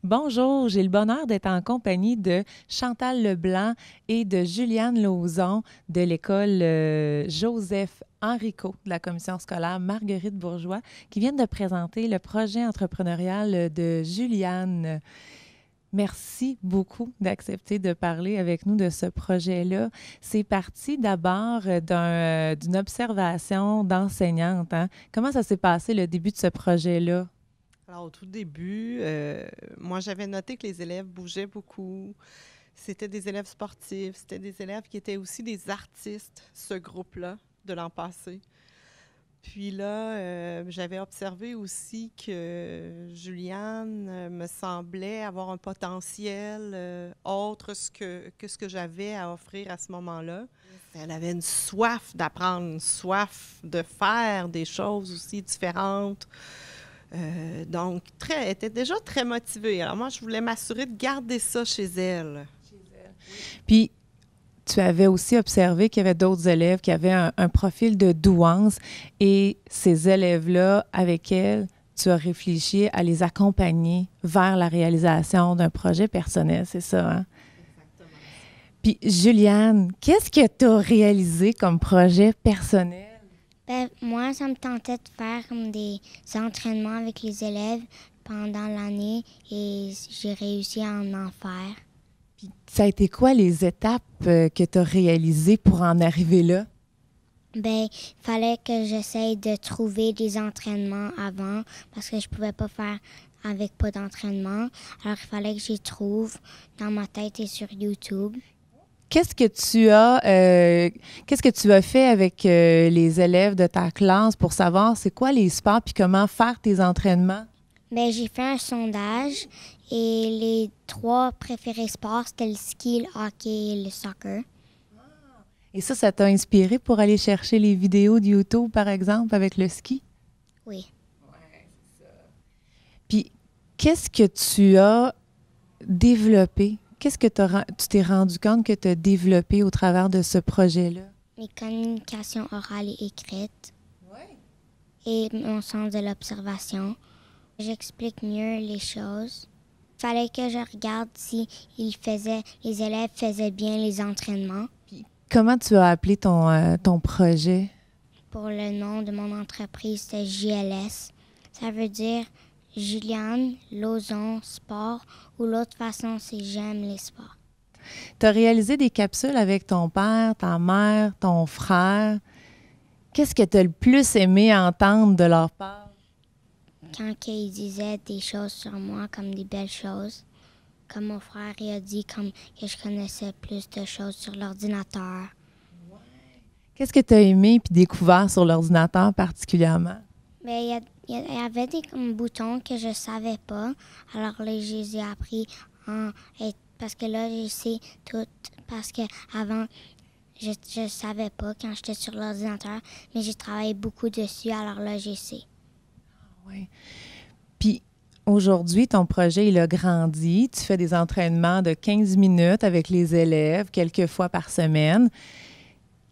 Bonjour, j'ai le bonheur d'être en compagnie de Chantal Leblanc et de Juliane Lauzon de l'école Joseph Henrico de la commission scolaire Marguerite Bourgeois qui viennent de présenter le projet entrepreneurial de Juliane. Merci beaucoup d'accepter de parler avec nous de ce projet-là. C'est parti d'abord d'une observation d'enseignante, hein? Comment ça s'est passé le début de ce projet-là? Alors, au tout début, moi, j'avais noté que les élèves bougeaient beaucoup. C'était des élèves sportifs, c'était des élèves qui étaient aussi des artistes, ce groupe-là, de l'an passé. Puis là, j'avais observé aussi que Juliane me semblait avoir un potentiel autre que ce que j'avais à offrir à ce moment-là. Elle avait une soif d'apprendre, une soif de faire des choses aussi différentes. Donc, elle était déjà très motivée. Alors moi, je voulais m'assurer de garder ça chez elle. Puis, tu avais aussi observé qu'il y avait d'autres élèves qui avaient un profil de douance et ces élèves-là, avec elles, tu as réfléchi à les accompagner vers la réalisation d'un projet personnel, c'est ça, hein? Exactement. Puis, Juliane, qu'est-ce que tu as réalisé comme projet personnel? Ben, moi, ça me tentait de faire comme des entraînements avec les élèves pendant l'année et j'ai réussi à en faire. Puis, ça a été quoi les étapes que tu as réalisées pour en arriver là? Ben, il fallait que j'essaye de trouver des entraînements avant parce que je pouvais pas faire avec pas d'entraînement. Alors, il fallait que j'y trouve dans ma tête et sur YouTube. Qu'est-ce que tu as fait avec les élèves de ta classe pour savoir c'est quoi les sports puis comment faire tes entraînements? Ben, j'ai fait un sondage et les 3 préférés sports, c'était le ski, le hockey et le soccer. Et ça t'a inspiré pour aller chercher les vidéos de YouTube, par exemple, avec le ski? Oui. Puis, qu'est-ce que tu as développé? Qu'est-ce que tu t'es rendu compte que tu as développé au travers de ce projet-là? Mes communications orales et écrites Oui. et mon sens de l'observation. J'explique mieux les choses. Il fallait que je regarde si les élèves faisaient bien les entraînements. Comment tu as appelé ton projet? Pour le nom de mon entreprise, c'est JLS. Ça veut dire Juliane Lauzon Sport ou l'autre façon, c'est J'aime les sports. Tu as réalisé des capsules avec ton père, ta mère, ton frère. Qu'est-ce que tu as le plus aimé entendre de leur part? Quand ils disaient des choses sur moi comme des belles choses, comme mon frère il a dit comme que je connaissais plus de choses sur l'ordinateur. Qu'est-ce que tu as aimé puis découvert sur l'ordinateur particulièrement? Mais il y avait des comme, boutons que je savais pas. Alors là, je les ai appris parce que là, je sais tout. Parce que avant, je savais pas quand j'étais sur l'ordinateur, mais j'ai travaillé beaucoup dessus. Alors là, je sais. Oui. Puis aujourd'hui, ton projet, il a grandi. Tu fais des entraînements de 15 minutes avec les élèves, quelques fois par semaine.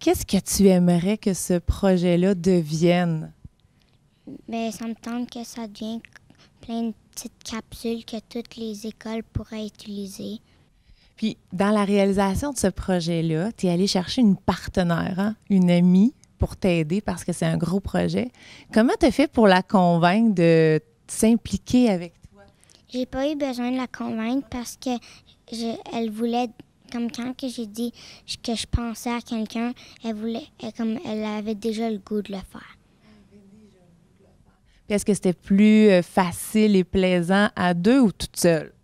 Qu'est-ce que tu aimerais que ce projet-là devienne? Mais ça me tente que ça devienne plein de petites capsules que toutes les écoles pourraient utiliser. Puis, dans la réalisation de ce projet-là, tu es allé chercher une partenaire, hein? Une amie pour t'aider parce que c'est un gros projet. Comment tu as fait pour la convaincre de s'impliquer avec toi? J'ai pas eu besoin de la convaincre parce que elle voulait, comme quand que j'ai dit que je pensais à quelqu'un, comme elle avait déjà le goût de le faire. Puis est-ce que c'était plus facile et plaisant à deux ou toute seule?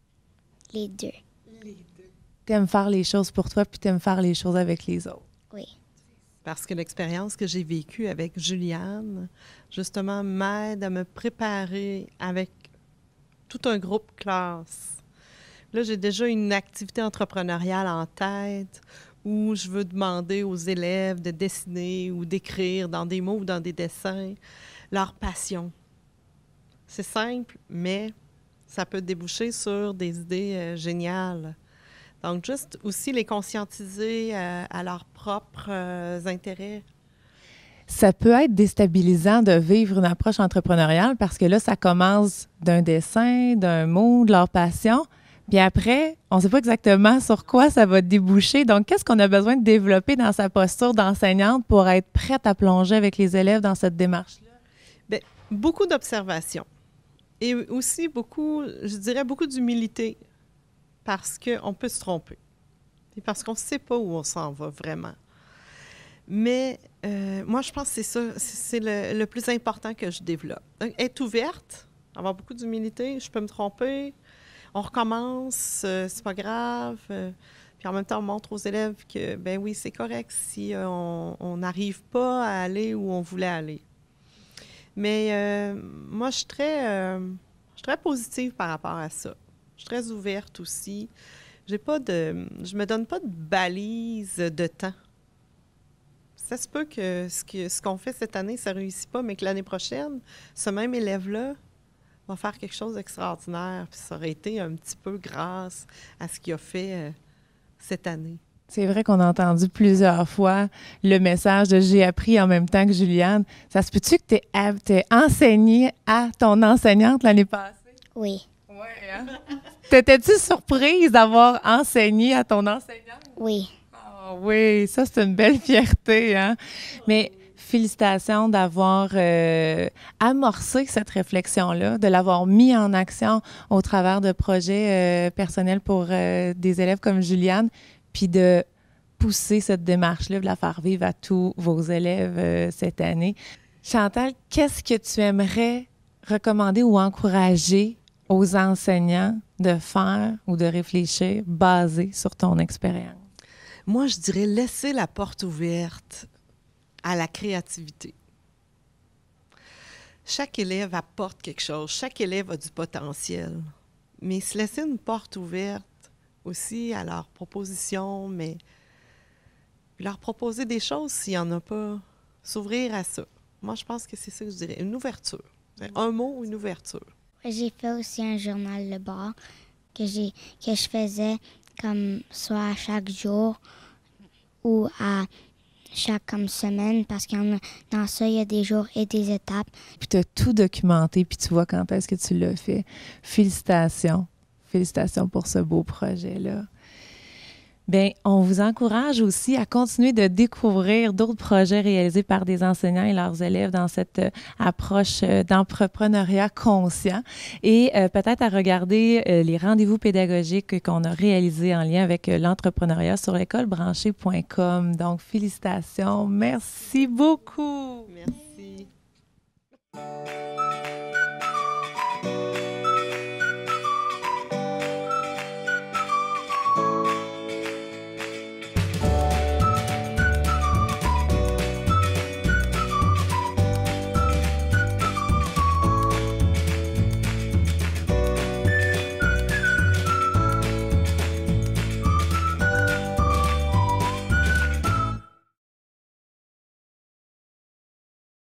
Les deux. T'aimes faire les choses pour toi puis t'aimes faire les choses avec les autres. Oui. Parce que l'expérience que j'ai vécue avec Juliane, justement, m'aide à me préparer avec tout un groupe classe. Là, j'ai déjà une activité entrepreneuriale en tête où je veux demander aux élèves de dessiner ou d'écrire dans des mots ou dans des dessins leur passion. C'est simple, mais ça peut déboucher sur des idées géniales. Donc, juste aussi les conscientiser à leurs propres intérêts. ça peut être déstabilisant de vivre une approche entrepreneuriale parce que là, ça commence d'un dessin, d'un mot, de leur passion. Puis après, on ne sait pas exactement sur quoi ça va déboucher. Donc, qu'est-ce qu'on a besoin de développer dans sa posture d'enseignante pour être prête à plonger avec les élèves dans cette démarche-là? Bien, beaucoup d'observation et aussi beaucoup, je dirais, beaucoup d'humilité parce qu'on peut se tromper et parce qu'on ne sait pas où on s'en va vraiment. Mais moi, je pense que c'est ça, c'est le plus important que je développe. Donc, être ouverte, avoir beaucoup d'humilité, je peux me tromper, on recommence, c'est pas grave. Puis en même temps, on montre aux élèves que, ben oui, c'est correct si on n'arrive pas à aller où on voulait aller. Mais moi, je suis très positive par rapport à ça. Je suis très ouverte aussi. Je me donne pas de balise de temps. Ça se peut que ce qu'on fait cette année, ça ne réussit pas, mais que l'année prochaine, ce même élève-là va faire quelque chose d'extraordinaire. Puis ça aurait été un petit peu grâce à ce qu'il a fait cette année. C'est vrai qu'on a entendu plusieurs fois le message de « j'ai appris en même temps que Juliane ». Ça se peut-tu que tu aies enseigné à ton enseignante l'année passée? Oui. Oui, hein? T'étais-tu surprise d'avoir enseigné à ton enseignante? Oui. Oh, oui, ça, c'est une belle fierté, hein? Mais félicitations d'avoir amorcé cette réflexion-là, de l'avoir mis en action au travers de projets personnels pour des élèves comme Juliane, puis de pousser cette démarche-là, de la faire vivre à tous vos élèves cette année. Chantal, qu'est-ce que tu aimerais recommander ou encourager aux enseignants de faire ou de réfléchir basé sur ton expérience? Moi, je dirais laisser la porte ouverte à la créativité. Chaque élève apporte quelque chose, chaque élève a du potentiel, mais se laisser une porte ouverte aussi à leurs propositions, mais leur proposer des choses s'il n'y en a pas, s'ouvrir à ça. Moi, je pense que c'est ça que je dirais, une ouverture. Un mot, une ouverture. J'ai fait aussi un journal de bord que je faisais comme soit à chaque jour ou à chaque comme semaine parce que dans ça, il y a des jours et des étapes. Puis tu as tout documenté, puis tu vois quand est-ce que tu l'as fait. Félicitations. Félicitations pour ce beau projet-là. Bien, on vous encourage aussi à continuer de découvrir d'autres projets réalisés par des enseignants et leurs élèves dans cette approche d'entrepreneuriat conscient et peut-être à regarder les rendez-vous pédagogiques qu'on a réalisés en lien avec l'entrepreneuriat sur l'écolebranchée.com. Donc, félicitations. Merci beaucoup. Merci.